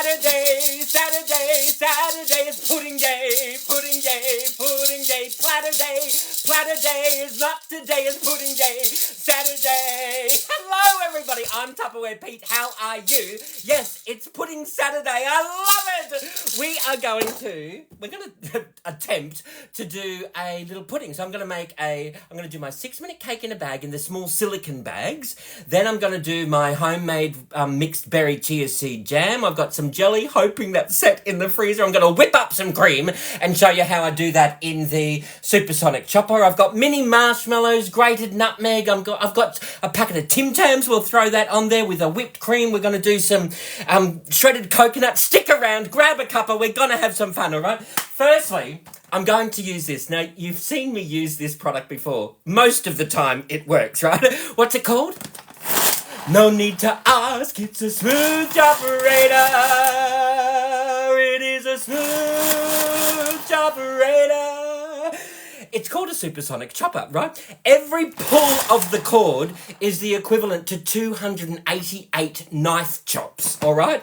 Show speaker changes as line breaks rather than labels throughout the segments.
Saturday, Saturday, Saturday is pudding day, pudding day, pudding day. Platter day is not today, it's pudding day, Saturday. Hello everybody, I'm Tupperware Pete, how are you? Yes, it's pudding Saturday, I love it. We're going to attempt to do a little pudding. So I'm going to do my 6-minute cake in a bag in the small silicone bags. Then I'm going to do my homemade mixed berry chia seed jam. I've got some jelly, hoping that's set in the freezer. I'm going to whip up some cream and show you how I do that in the Supersonic Chopper. I've got mini marshmallows, grated nutmeg. I've got a packet of Tim Tams. We'll throw that on there with a whipped cream. We're going to do some shredded coconut. Stick around, grab a cuppa. We're going to have some fun, all right? Firstly, I'm going to use this. Now, you've seen me use this product before. Most of the time, it works, right? What's it called? No need to ask, it's a smooth operator. It is a smooth operator. It's called a Supersonic Chopper, right? Every pull of the cord is the equivalent to 288 knife chops, all right?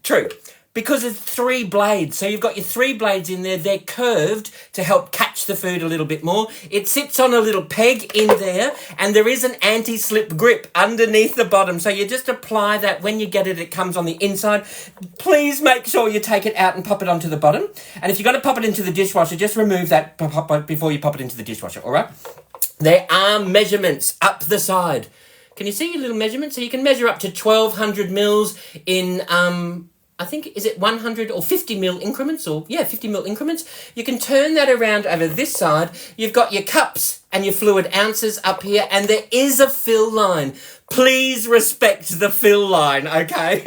True. Because it's 3 blades. So you've got your 3 blades in there. They're curved to help catch the food a little bit more. It sits on a little peg in there, and there is an anti-slip grip underneath the bottom. So you just apply that. When you get it, it comes on the inside. Please make sure you take it out and pop it onto the bottom. And if you're going to pop it into the dishwasher, just remove that before you pop it into the dishwasher, all right? There are measurements up the side. Can you see your little measurements? So you can measure up to 1,200 mils in... I think, is it 100 or 50 mil increments? 50 mil increments. You can turn that around over this side. You've got your cups and your fluid ounces up here, and there is a fill line. Please respect the fill line, okay?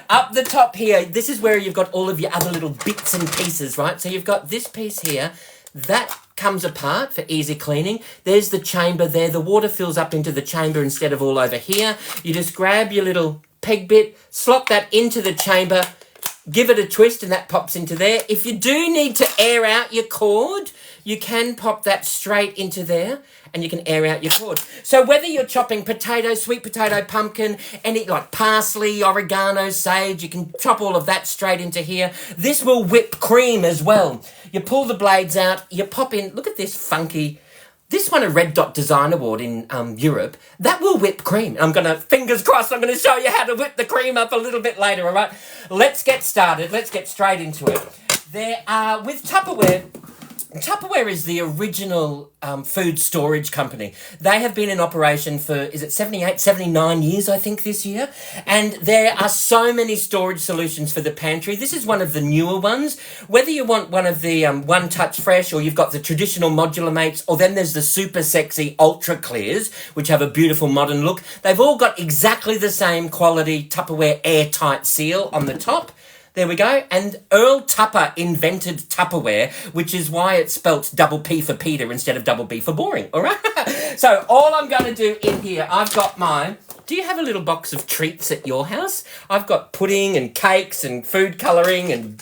Up the top here, this is where you've got all of your other little bits and pieces, right? So you've got this piece here. That comes apart for easy cleaning. There's the chamber there. The water fills up into the chamber instead of all over here. You just grab your little peg bit, slot that into the chamber, give it a twist, and that pops into there. If you do need to air out your cord, you can pop that straight into there and you can air out your cord. So whether you're chopping potato, sweet potato, pumpkin, any like parsley, oregano, sage, you can chop all of that straight into here. This will whip cream as well. You pull the blades out, you pop in, look at this funky. This won a Red Dot Design Award in Europe. That will whip cream. I'm going to, fingers crossed, I'm going to show you how to whip the cream up a little bit later, all right? Let's get started. Let's get straight into it. There are, with Tupperware, Tupperware is the original food storage company. They have been in operation for, is it 78, 79 years, I think, this year? And there are so many storage solutions for the pantry. This is one of the newer ones. Whether you want one of the One Touch Fresh, or you've got the traditional modular mates, or then there's the super sexy Ultra Clears, which have a beautiful modern look. They've all got exactly the same quality Tupperware airtight seal on the top. There we go. And Earl Tupper invented Tupperware, which is why it's spelt double P for Peter instead of double B for boring. All right? So all I'm going to do in here, I've got my... Do you have a little box of treats at your house? I've got pudding and cakes and food colouring and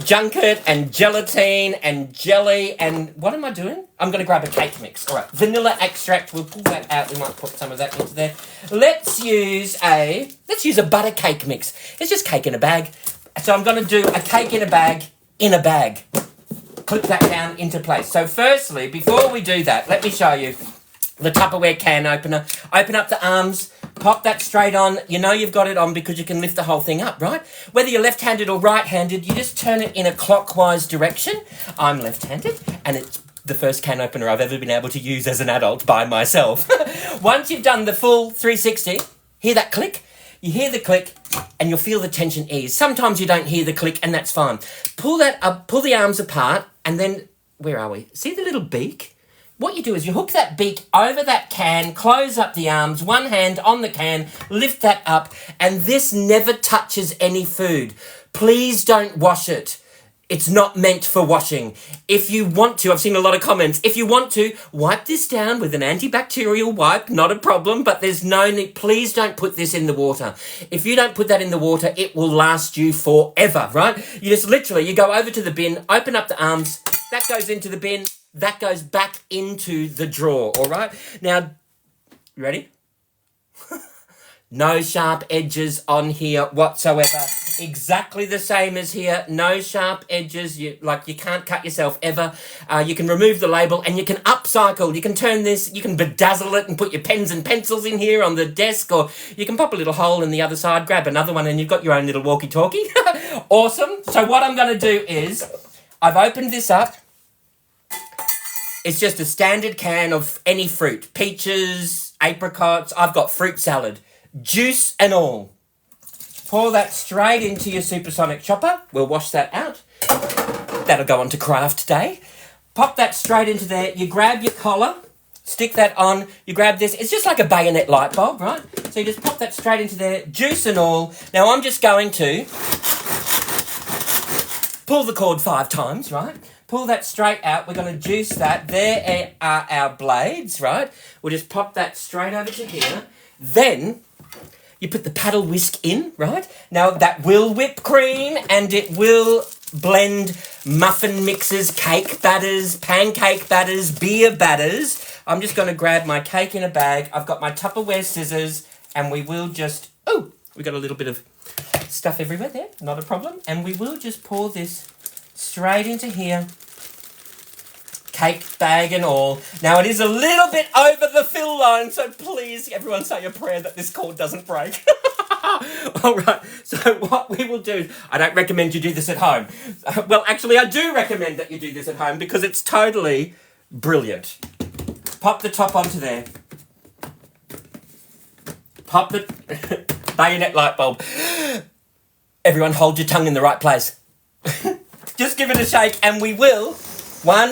junket and gelatine and jelly and... What am I doing? I'm going to grab a cake mix. All right. Vanilla extract. We'll pull that out. We might put some of that into there. Let's use a butter cake mix. It's just cake in a bag. So I'm going to do a cake in a bag in a bag. Clip that down into place. So firstly, before we do that, let me show you the Tupperware can opener. Open up the arms, pop that straight on. You know you've got it on because you can lift the whole thing up, right? Whether you're left-handed or right-handed, you just turn it in a clockwise direction. I'm left-handed, and it's the first can opener I've ever been able to use as an adult by myself. Once you've done the full 360, hear that click? You hear the click and you'll feel the tension ease. Sometimes you don't hear the click and that's fine. Pull that up, pull the arms apart, and then, where are we? See the little beak? What you do is you hook that beak over that can, close up the arms, one hand on the can, lift that up, and this never touches any food. Please don't wash it. It's not meant for washing. If you want to, I've seen a lot of comments, if you want to, wipe this down with an antibacterial wipe, not a problem, but there's no need. Please don't put this in the water. If you don't put that in the water, it will last you forever, right? You just literally, you go over to the bin, open up the arms, that goes into the bin, that goes back into the drawer, all right? Now, you ready? No sharp edges on here whatsoever. Exactly the same as here. No sharp edges. You can't cut yourself ever. You can remove the label and you can upcycle. You can turn this, you can bedazzle it and put your pens and pencils in here on the desk, or you can pop a little hole in the other side, grab another one, and you've got your own little walkie-talkie. Awesome. So what I'm going to do is, I've opened this up. It's just a standard can of any fruit. Peaches, apricots. I've got fruit salad. Juice and all. Pour that straight into your Supersonic Chopper. We'll wash that out. That'll go on to craft day. Pop that straight into there. You grab your collar, stick that on. You grab this. It's just like a bayonet light bulb, right? So you just pop that straight into there, juice and all. Now I'm just going to pull the cord 5 times, right? Pull that straight out. We're going to juice that. There are our blades, right? We'll just pop that straight over to here. Then you put the paddle whisk in, right? Now that will whip cream and it will blend muffin mixes, cake batters, pancake batters, beer batters. I'm just going to grab my cake in a bag. I've got my Tupperware scissors and we will just... Oh, we got a little bit of stuff everywhere there. Not a problem. And we will just pour this straight into here. Cake bag and all. Now it is a little bit over the fill line, so please everyone say a prayer that this cord doesn't break. All right, so what we will do, I don't recommend you do this at home. Well, actually I do recommend that you do this at home because it's totally brilliant. Pop the top onto there. Pop the bayonet light bulb. Everyone hold your tongue in the right place. Just give it a shake and we will. 1,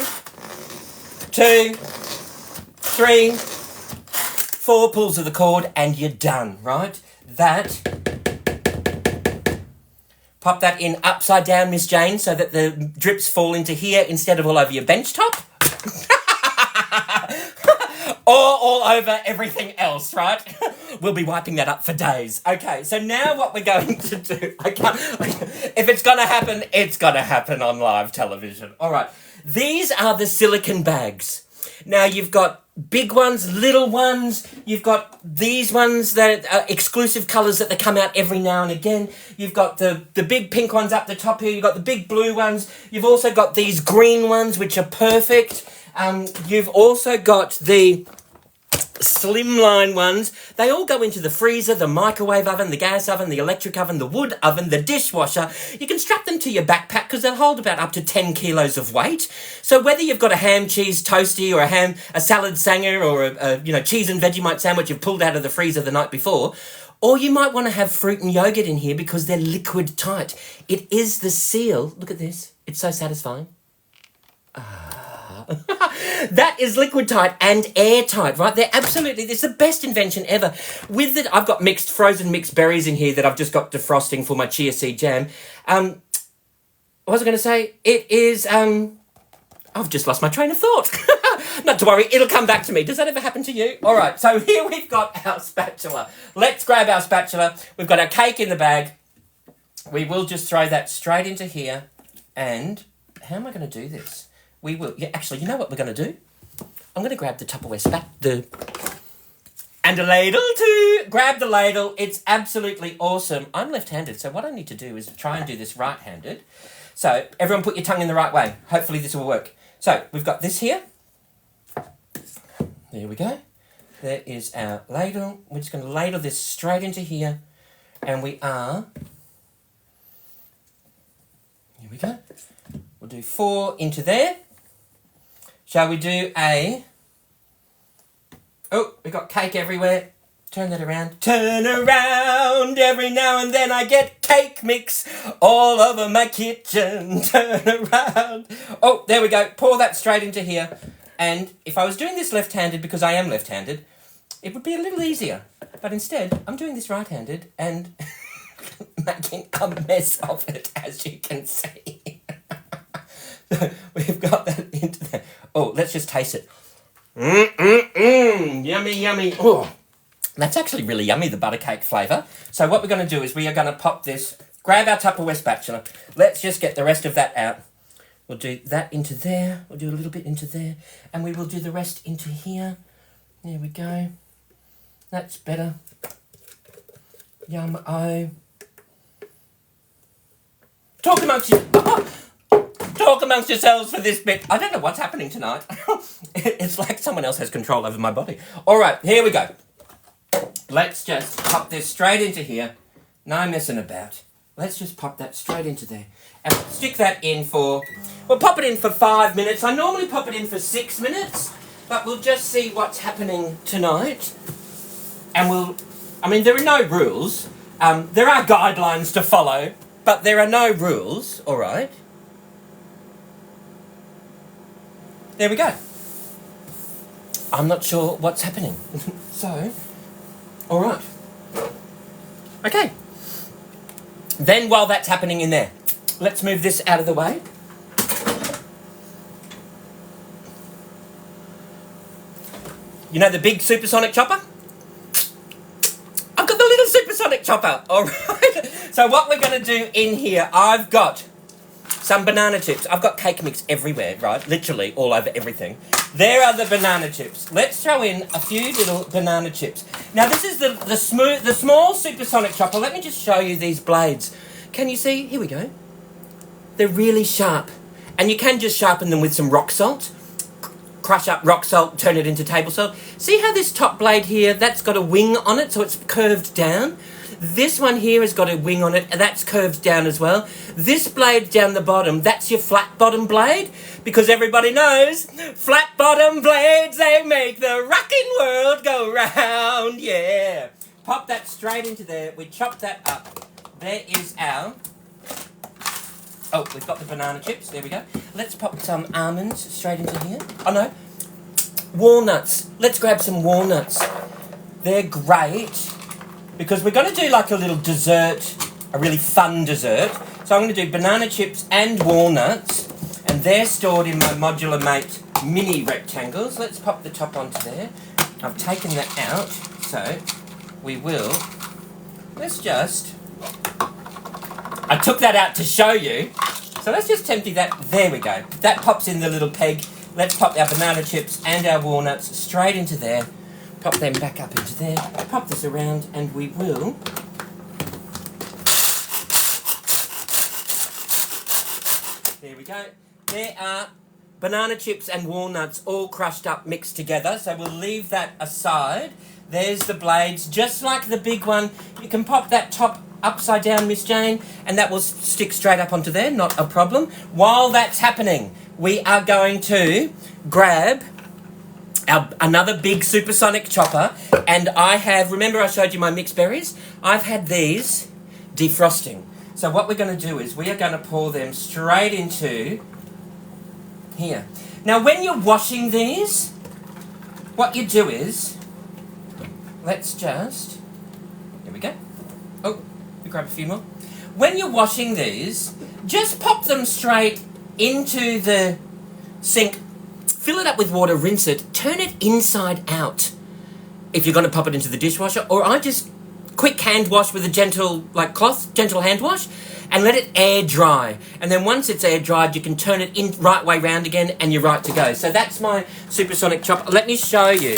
2, 3, 4 pulls of the cord and you're done, right? That, pop that in upside down, Miss Jane, so that the drips fall into here instead of all over your bench top. Or all over everything else, right? We'll be wiping that up for days. Okay, so now what we're going to do, if it's going to happen, it's going to happen on live television. All right. These are the silicone bags. Now you've got big ones, little ones. You've got these ones that are exclusive colours that they come out every now and again. You've got the big pink ones up the top here. You've got the big blue ones. You've also got these green ones, which are perfect. You've also got the slimline ones. They all go into the freezer, the microwave oven, the gas oven, the electric oven, the wood oven, the dishwasher. You can strap them to your backpack because they'll hold about up to 10 kilos of weight. So whether you've got a ham cheese toastie or a salad sanger or a cheese and Vegemite sandwich you've pulled out of the freezer the night before, or you might want to have fruit and yogurt in here because they're liquid tight. It is the seal. Look at this. It's so satisfying. That is liquid tight and airtight, right? It's the best invention ever. With it, I've got frozen mixed berries in here that I've just got defrosting for my chia seed jam. What was I going to say? It is, I've just lost my train of thought. Not to worry, it'll come back to me. Does that ever happen to you? All right, so here we've got our spatula. Let's grab our spatula. We've got our cake in the bag. We will just throw that straight into here. And how am I going to do this? We will, actually, you know what we're going to do? I'm going to grab the Tupperware and a ladle too. Grab the ladle. It's absolutely awesome. I'm left-handed, so what I need to do is try and do this right-handed. So everyone put your tongue in the right way. Hopefully this will work. So we've got this here. There we go. There is our ladle. We're just going to ladle this straight into here. And here we go. We'll do 4 into there. Shall we do Oh, we got cake everywhere. Turn that around. Turn around. Every now and then I get cake mix all over my kitchen. Turn around. Oh, there we go. Pour that straight into here. And if I was doing this left-handed, because I am left-handed, it would be a little easier. But instead, I'm doing this right-handed and making a mess of it, as you can see. We've got that into there. Oh, let's just taste it. Yummy, yummy. Oh, that's actually really yummy, the butter cake flavour. So what we're going to do is we are going to pop this, grab our Tupperware spatula. Let's just get the rest of that out. We'll do that into there. We'll do a little bit into there. And we will do the rest into here. There we go. That's better. Yum-o. Talk amongst yourselves for this bit. I don't know what's happening tonight. It's like someone else has control over my body. All right, here we go. Let's just pop this straight into here. No messing about. Let's just pop that straight into there. And we'll stick that in for... We'll pop it in for 5 minutes. I normally pop it in for 6 minutes. But we'll just see what's happening tonight. And we'll... I mean, there are no rules. There are guidelines to follow. But there are no rules. All right. There we go. I'm not sure what's happening. So, all right. Okay. Then while that's happening in there, let's move this out of the way. You know the big Supersonic Chopper? I've got the little Supersonic Chopper. All right. So what we're going to do in here, I've got some banana chips. I've got cake mix everywhere, right? Literally all over everything. There are the banana chips. Let's throw in a few little banana chips. Now this is the small Supersonic Chopper. Let me just show you these blades. Can you see? Here we go. They're really sharp. And you can just sharpen them with some rock salt. Crush up rock salt, turn it into table salt. See how this top blade here, that's got a wing on it, so it's curved down? This one here has got a wing on it, and that's curved down as well. This blade down the bottom, that's your flat bottom blade, because everybody knows flat bottom blades, they make the rocking world go round, yeah. Pop that straight into there. We chop that up. There is our... Oh, we've got the banana chips. There we go. Let's pop some almonds straight into here. Oh, no. Walnuts. Let's grab some walnuts. They're great because we're going to do like a little dessert, a really fun dessert. So I'm going to do banana chips and walnuts, and they're stored in my Modular Mate mini rectangles. Let's pop the top onto there. I've taken that out, so we will... Let's just... I took that out to show you. So let's just empty that. There we go. That pops in the little peg. Let's pop our banana chips and our walnuts straight into there. Pop them back up into there. Pop this around and we will... There we go. There are banana chips and walnuts all crushed up, mixed together. So we'll leave that aside. There's the blades. Just like the big one, you can pop that top upside down, Miss Jane, and that will stick straight up onto there, not a problem. While that's happening, we are going to grab another big Supersonic Chopper, and I have, remember I showed you my mixed berries? I've had these defrosting. So what we're going to do is we are going to pour them straight into here. Now when you're washing these, what you do is, let's just, here we go. Oh, we grab a few more. When you're washing these, just pop them straight into the sink. Fill it up with water, rinse it, turn it inside out if you're going to pop it into the dishwasher, or I just quick hand wash with a gentle cloth, gentle hand wash, and let it air dry. And then once it's air dried, you can turn it in right way round again and you're right to go. So that's my Supersonic Chopper. Let me show you.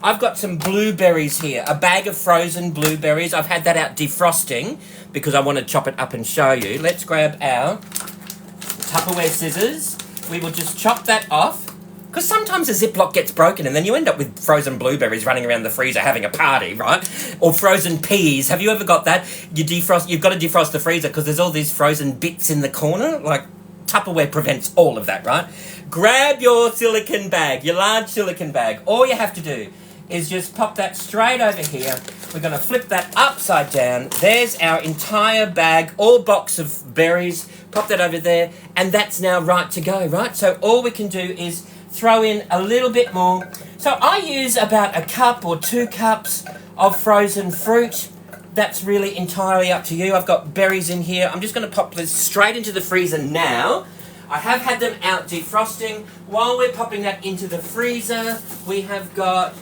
I've got some blueberries here, a bag of frozen blueberries. I've had that out defrosting because I want to chop it up and show you. Let's grab our Tupperware scissors. We will just chop that off. Because sometimes a Ziploc gets broken and then you end up with frozen blueberries running around the freezer having a party, right? Or frozen peas. Have you ever got that? You've got to defrost the freezer because there's all these frozen bits in the corner. Like, Tupperware prevents all of that, right? Grab your silicone bag, your large silicone bag. All you have to do is just pop that straight over here. We're going to flip that upside down. There's our entire bag, all box of berries. Pop that over there. And that's now right to go, right? So all we can do is throw in a little bit more. So I use about a cup or 2 cups of frozen fruit. That's really entirely up to you. I've got berries in here. I'm just going to pop this straight into the freezer now. I have had them out defrosting. While we're popping that into the freezer, we have got...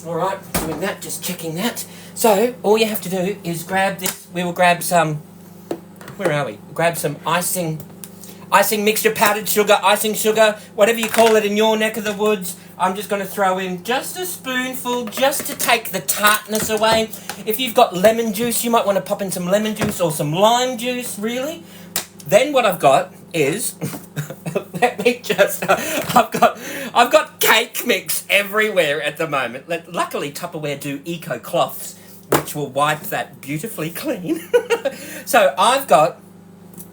All right, doing that, just checking that. So all you have to do is grab this. We will grab some... Where are we? Grab some icing mixture, powdered sugar, icing sugar, whatever you call it in your neck of the woods. I'm just going to throw in just a spoonful just to take the tartness away. If you've got lemon juice, you might want to pop in some lemon juice or some lime juice, really. Then what I've got is, let me just, I've got cake mix everywhere at the moment. Luckily Tupperware do eco cloths, which will wipe that beautifully clean. So I've got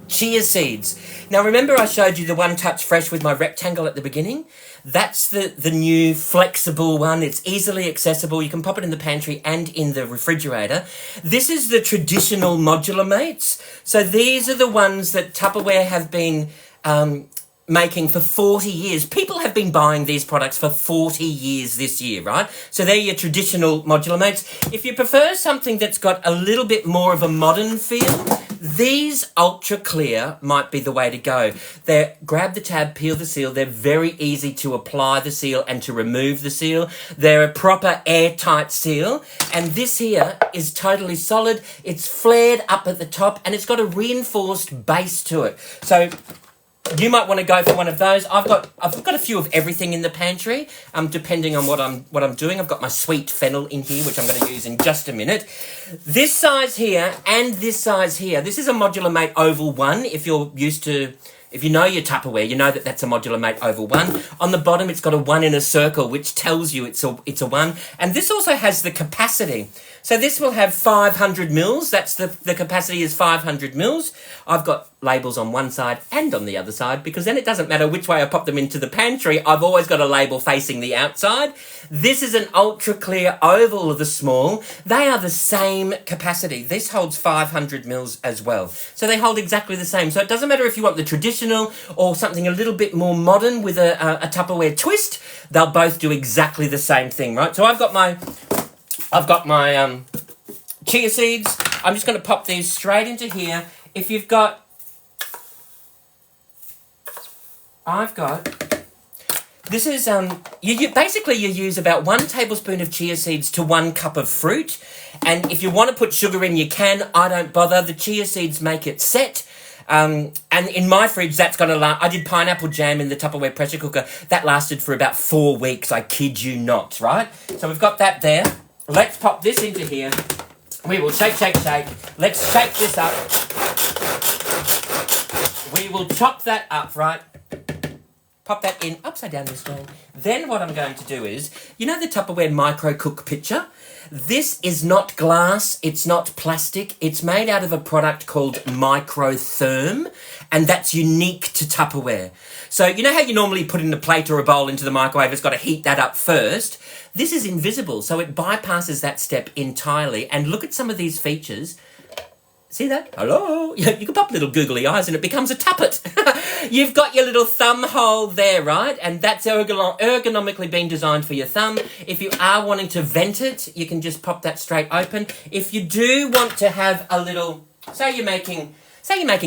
chia seeds. Now remember I showed you the One Touch Fresh with my rectangle at the beginning? That's the new flexible one. It's easily accessible. You can pop it in the pantry and in the refrigerator. This is the traditional modular mates. So these are the ones that Tupperware have been making for 40 years. People have been buying these products for 40 years this year, right? So they're your traditional modular mates. If you prefer something that's got a little bit more of a modern feel, these ultra clear might be the way to go. Grab the tab, peel the seal. They're very easy to apply the seal and to remove the seal. They're a proper airtight seal. And this here is totally solid. It's flared up at the top and it's got a reinforced base to it. So you might want to go for one of those. I've got a few of everything in the pantry, depending on what I'm doing. I've got my sweet fennel in here, which I'm going to use in just a minute. This size here and this size here. This is a Modular Mate Oval 1. If you know your Tupperware, you know that that's a Modular Mate Oval 1. On the bottom, it's got a 1 in a circle, which tells you it's a 1. And this also has the capacity. So this will have 500 mils. That's the capacity is 500 mils. I've got labels on one side and on the other side because then it doesn't matter which way I pop them into the pantry. I've always got a label facing the outside. This is an ultra clear oval of the small. They are the same capacity. This holds 500 mils as well. So they hold exactly the same. So it doesn't matter if you want the traditional or something a little bit more modern with a Tupperware twist. They'll both do exactly the same thing, right? So I've got my chia seeds. I'm just going to pop these straight into here. If you've got... This is, basically you use about 1 tablespoon of chia seeds to 1 cup of fruit. And if you want to put sugar in, you can. I don't bother. The chia seeds make it set. And in my fridge, that's going to last. I did pineapple jam in the Tupperware pressure cooker. That lasted for about 4 weeks. I kid you not, right? So we've got that there. Let's pop this into here. We will shake, shake, shake. Let's shake this up. We will chop that up, right? Pop that in upside down this way. Then what I'm going to do is, you know the Tupperware micro cook pitcher? This is not glass, it's not plastic. It's made out of a product called Microtherm, and that's unique to Tupperware. So you know how you normally put in a plate or a bowl into the microwave, it's got to heat that up first? This is invisible, so it bypasses that step entirely. And look at some of these features. See that? Hello? You can pop little googly eyes and it becomes a tuppet. You've got your little thumb hole there, right? And that's ergonomically been designed for your thumb. If you are wanting to vent it, you can just pop that straight open. If you do want to have a little, say you're making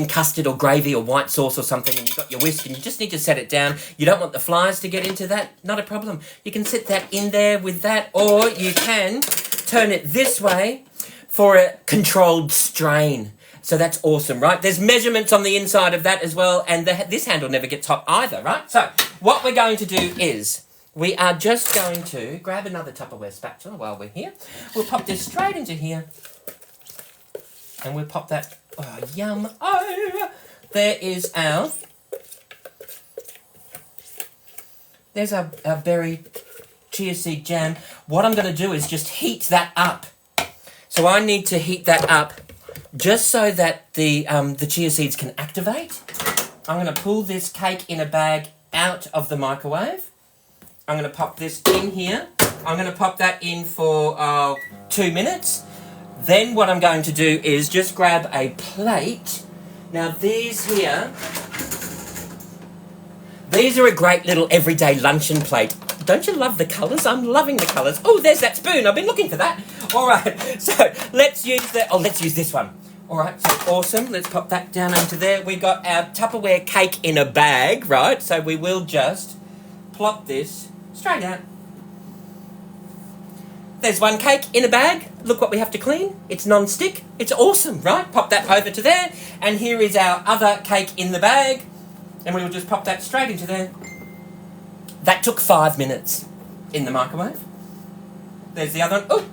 custard or gravy or white sauce or something and you've got your whisk and you just need to set it down. You don't want the flies to get into that. Not a problem. You can sit that in there with that, or you can turn it this way for a controlled strain. So that's awesome, right? There's measurements on the inside of that as well, and this handle never gets hot either, right? So what we're going to do is we are just going to grab another Tupperware spatula while we're here. We'll pop this straight into here, and we'll pop that. Oh, yum! Oh, there's our berry chia seed jam. What I'm going to do is just heat that up. So I need to heat that up just so that the chia seeds can activate. I'm going to pull this cake in a bag out of the microwave. I'm going to pop this in here. I'm going to pop that in for 2 minutes. Then what I'm going to do is just grab a plate. Now these here, these are a great little everyday luncheon plate. Don't you love the colours? I'm loving the colours. Oh, there's that spoon. I've been looking for that. All right, so let's use that. Oh, let's use this one. All right, so awesome. Let's pop that down into there. We got our Tupperware cake in a bag, right? So we will just plop this straight out. There's one cake in a bag. Look what we have to clean. It's non-stick. It's awesome, right? Pop that over to there. And here is our other cake in the bag. And we will just pop that straight into there. That took 5 minutes in the microwave. There's the other one. Oh,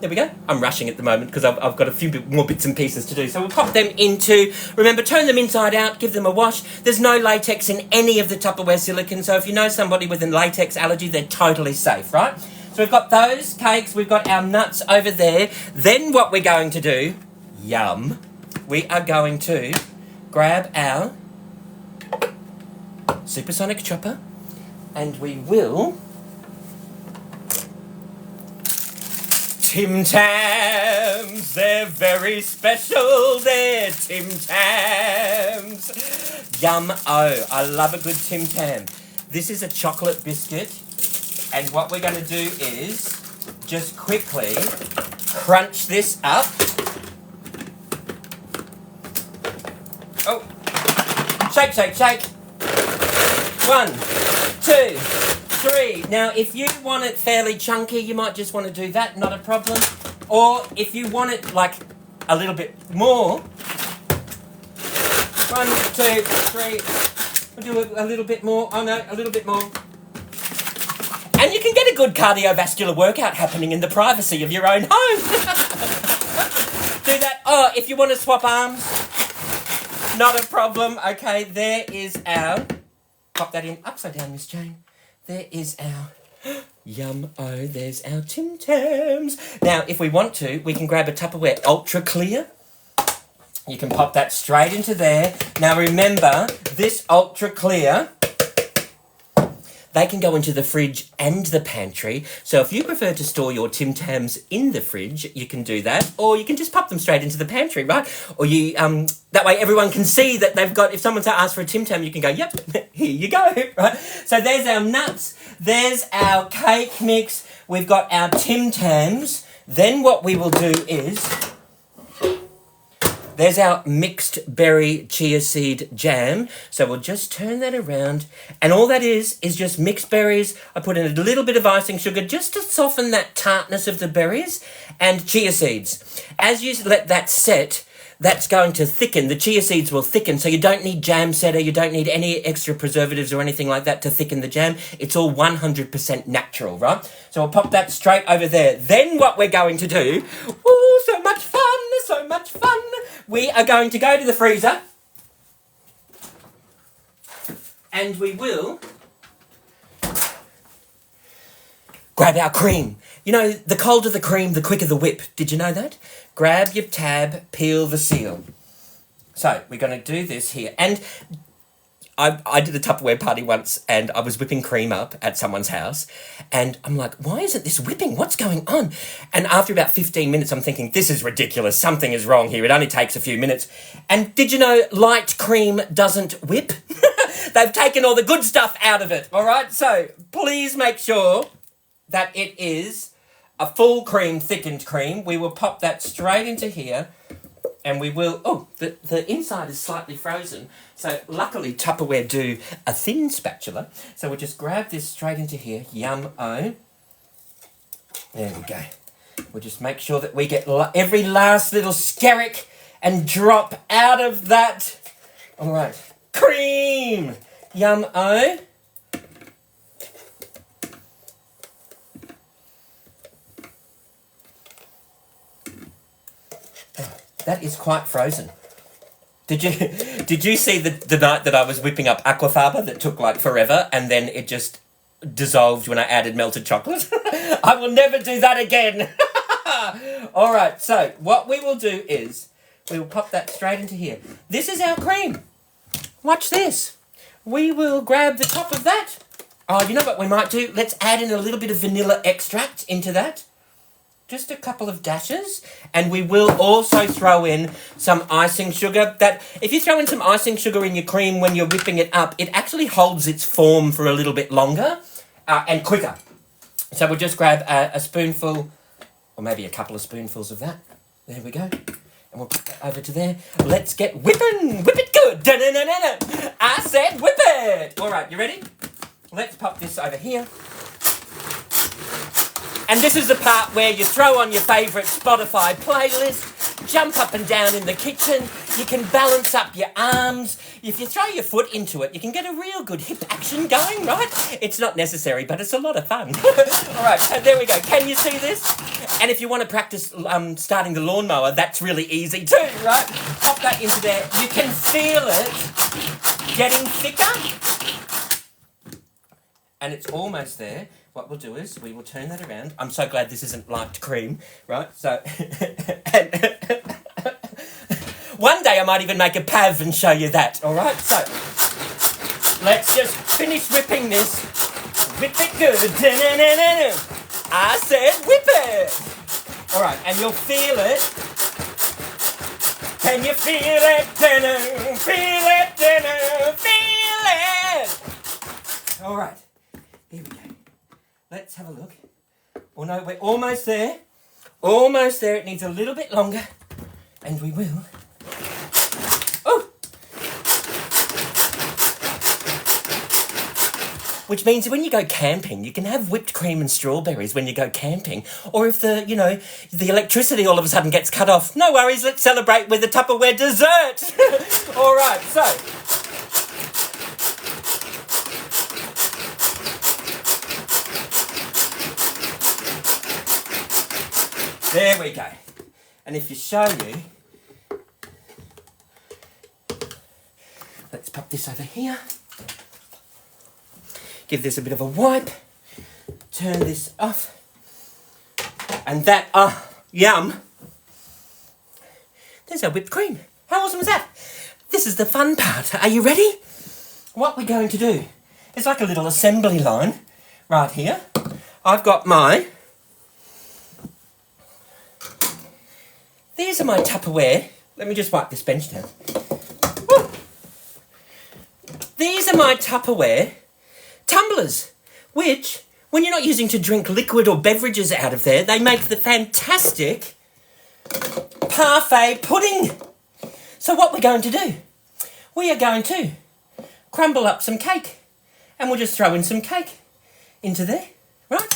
There we go. I'm rushing at the moment because I've got a few more bits and pieces to do. So we'll pop them into, remember, turn them inside out, give them a wash. There's no latex in any of the Tupperware silicone, so if you know somebody with a latex allergy, they're totally safe, right? So we've got those cakes, we've got our nuts over there. Then what we're going to do, yum, we are going to grab our Supersonic Chopper and we will Tim Tams, they're very special, they're Tim Tams. Yum-oh, I love a good Tim Tam. This is a chocolate biscuit, and what we're going to do is just quickly crunch this up. Oh, shake, shake, shake. 1, 2, 3. Now, if you want it fairly chunky, you might just want to do that, not a problem. Or if you want it like a little bit more, 1, 2, 3. We'll do a little bit more. Oh no, a little bit more. And you can get a good cardiovascular workout happening in the privacy of your own home. Do that. Oh, if you want to swap arms, not a problem. Okay, there is our... Pop that in upside down, Miss Jane. There is our yum-oh, there's our Tim Tams. Now, if we want to, we can grab a Tupperware Ultra Clear. You can pop that straight into there. Now, remember, this Ultra Clear, they can go into the fridge and the pantry. So if you prefer to store your Tim Tams in the fridge, you can do that. Or you can just pop them straight into the pantry, right? Or you, that way everyone can see that they've got, if someone's asked for a Tim Tam, you can go, yep, here you go, right? So there's our nuts. There's our cake mix. We've got our Tim Tams. Then what we will do is... There's our mixed berry chia seed jam. So we'll just turn that around. And all that is just mixed berries. I put in a little bit of icing sugar just to soften that tartness of the berries. And chia seeds. As you let that set, that's going to thicken. The chia seeds will thicken. So you don't need jam setter. You don't need any extra preservatives or anything like that to thicken the jam. It's all 100% natural, right? So we'll pop that straight over there. Then what we're going to do... Ooh, so much fun! So much fun! We are going to go to the freezer and we will grab our cream. You know, the colder the cream, the quicker the whip. Did you know that? Grab your tab, peel the seal. So, we're going to do this here. And I did a Tupperware party once and I was whipping cream up at someone's house and I'm like, why isn't this whipping? What's going on? And after about 15 minutes, I'm thinking, this is ridiculous. Something is wrong here. It only takes a few minutes. And did you know light cream doesn't whip? They've taken all the good stuff out of it, all right? So please make sure that it is a full cream, thickened cream. We will pop that straight into here. And we will... Oh, the inside is slightly frozen. So luckily Tupperware do a thin spatula. So we'll just grab this straight into here. Yum-oh. There we go. We'll just make sure that we get every last little skerrick and drop out of that. All right. Cream. Yum-oh. That is quite frozen. Did you see the night that I was whipping up aquafaba that took like forever and then it just dissolved when I added melted chocolate? I will never do that again. All right, so what we will do is we will pop that straight into here. This is our cream. Watch this. We will grab the top of that. Oh, you know what we might do? Let's add in a little bit of vanilla extract into that. Just a couple of dashes, and we will also throw in some icing sugar. That if you throw in some icing sugar in your cream when you're whipping it up, it actually holds its form for a little bit longer and quicker. So we'll just grab a spoonful, or maybe a couple of spoonfuls of that. There we go. And we'll put that over to there. Let's get whipping. Whip it good. Da-na-na-na-na. I said whip it. All right, you ready? Let's pop this over here. And this is the part where you throw on your favourite Spotify playlist jump up and down in the kitchen. You can balance up your arms. If you throw your foot into it, you can get a real good hip action going, right? It's not necessary, but it's a lot of fun. All right, so there we go. Can you see this? And if you want to practice starting the lawnmower, that's really easy too, right? Pop that into there. You can feel it getting thicker. And it's almost there. What we'll do is we will turn that around. I'm so glad this isn't light cream, right? So, one day I might even make a pav and show you that, all right? So, let's just finish whipping this. Whip it good. I said whip it. All right, and you'll feel it. Can you feel it? Feel it. Feel it. All right, here we go. Let's have a look. Oh no, we're almost there. Almost there. It needs a little bit longer. And we will. Oh! Which means when you go camping, you can have whipped cream and strawberries when you go camping. Or if the electricity all of a sudden gets cut off, no worries, let's celebrate with a Tupperware dessert. All right, so. There we go. And if you show you, let's pop this over here. Give this a bit of a wipe. Turn this off. And that, yum. There's our whipped cream. How awesome is that? This is the fun part. Are you ready? What we're going to do is like a little assembly line right here. I've got these are my Tupperware. Let me just wipe this bench down. Woo. These are my Tupperware tumblers, which, when you're not using to drink liquid or beverages out of there, they make the fantastic parfait pudding. So what we're going to do, we are going to crumble up some cake, and we'll just throw in some cake into there, right?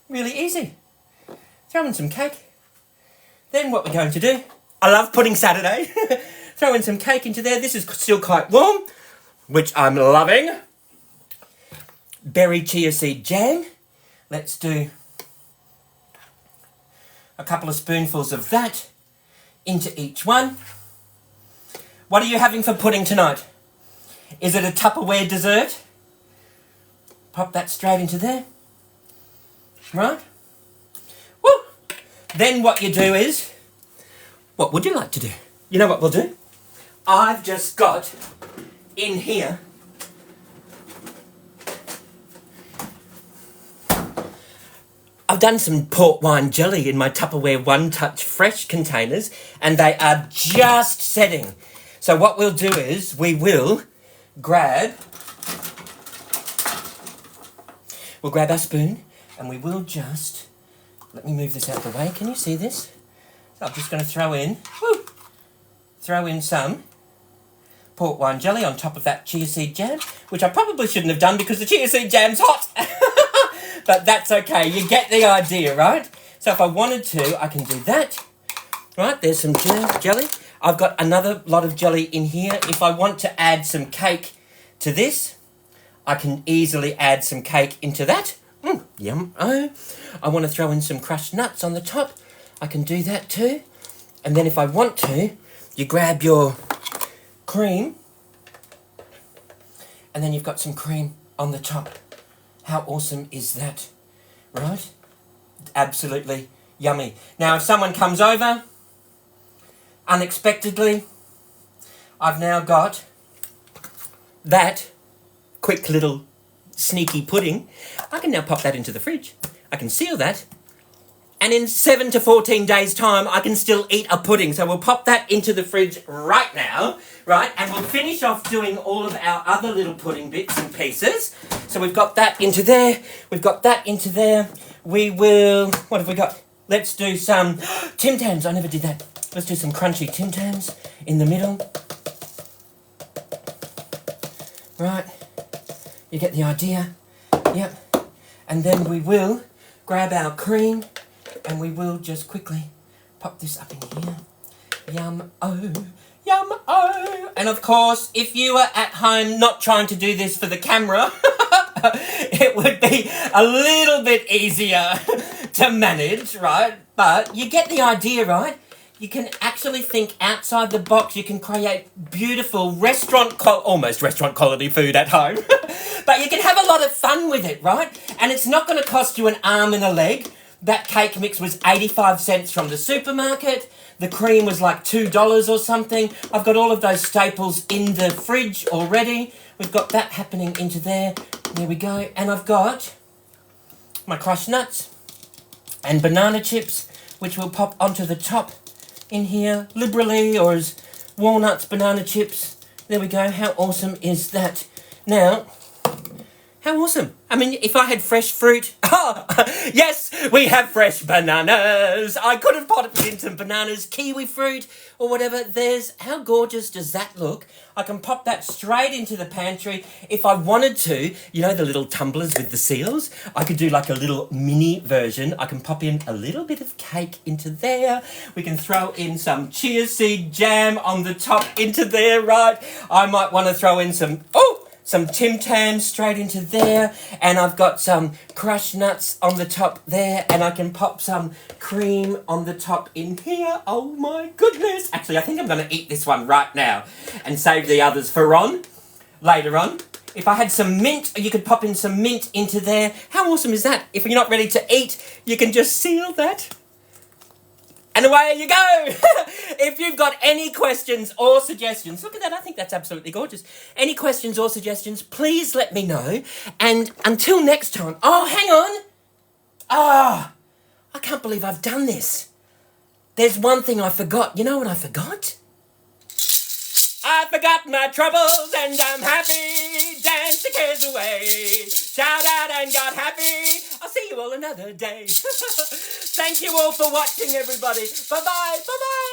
Really easy. Throw in some cake. Then what we're going to do, I love pudding Saturday, throw in some cake into there. This is still quite warm, which I'm loving. Berry chia seed jam. Let's do a couple of spoonfuls of that into each one. What are you having for pudding tonight? Is it a Tupperware dessert? Pop that straight into there. Right? Woo! Then what you do is, what would you like to do? You know what we'll do? I've just got in here I've done some port wine jelly in my Tupperware One Touch Fresh containers, and they are just setting. So what we'll do is we will grab our spoon, and we will just, let me move this out of the way. Can you see this? So I'm just going to throw in some port wine jelly on top of that chia seed jam, which I probably shouldn't have done because the chia seed jam's hot. But that's okay. You get the idea, right? So if I wanted to, I can do that. Right, there's some jelly. I've got another lot of jelly in here. If I want to add some cake to this, I can easily add some cake into that. Yum. Oh, I want to throw in some crushed nuts on the top. I can do that too. And then if I want to, you grab your cream, and then you've got some cream on the top. How awesome is that, right? Absolutely yummy. Now, if someone comes over unexpectedly, I've now got that quick little sneaky pudding. I can now pop that into the fridge. I can seal that. And in 7 to 14 days' time, I can still eat a pudding. So we'll pop that into the fridge right now, right? And we'll finish off doing all of our other little pudding bits and pieces. So we've got that into there. We've got that into there. We will, what have we got? Let's do some Tim Tams. I never did that. Let's do some crunchy Tim Tams in the middle. Right. You get the idea. Yep. And then we will grab our cream, and we will just quickly pop this up in here. Yum, oh, yum, oh. And of course, if you were at home not trying to do this for the camera, it would be a little bit easier to manage, right? But you get the idea, right? You can actually think outside the box. You can create beautiful almost restaurant quality food at home. But you can have a lot of fun with it, right? And it's not going to cost you an arm and a leg. That cake mix was 85 cents from the supermarket. The cream was like $2 or something. I've got all of those staples in the fridge already. We've got that happening into there. There we go. And I've got my crushed nuts and banana chips, which will pop onto the top in here liberally, or as walnuts, banana chips. There we go. How awesome is that? Now, how awesome. I mean, if I had fresh fruit... Oh, yes, we have fresh bananas. I could have potted in some bananas, kiwi fruit, or whatever. How gorgeous does that look? I can pop that straight into the pantry. If I wanted to, you know the little tumblers with the seals? I could do like a little mini version. I can pop in a little bit of cake into there. We can throw in some chia seed jam on the top into there, right? I might want to throw in some Tim Tams straight into there, and I've got some crushed nuts on the top there, and I can pop some cream on the top in here. Oh my goodness. Actually, I think I'm going to eat this one right now and save the others for later on. If I had some mint, you could pop in some mint into there. How awesome is that? If you're not ready to eat, you can just seal that. And away you go. If you've got any questions or suggestions, look at that, I think that's absolutely gorgeous. Any questions or suggestions, please let me know. And until next time, hang on. I can't believe I've done this. There's one thing I forgot. You know what I forgot? I forgot my troubles and I'm happy. Dance the cares away. Shout out and got happy. I'll see you all another day. Thank you all for watching, everybody. Bye-bye. Bye-bye.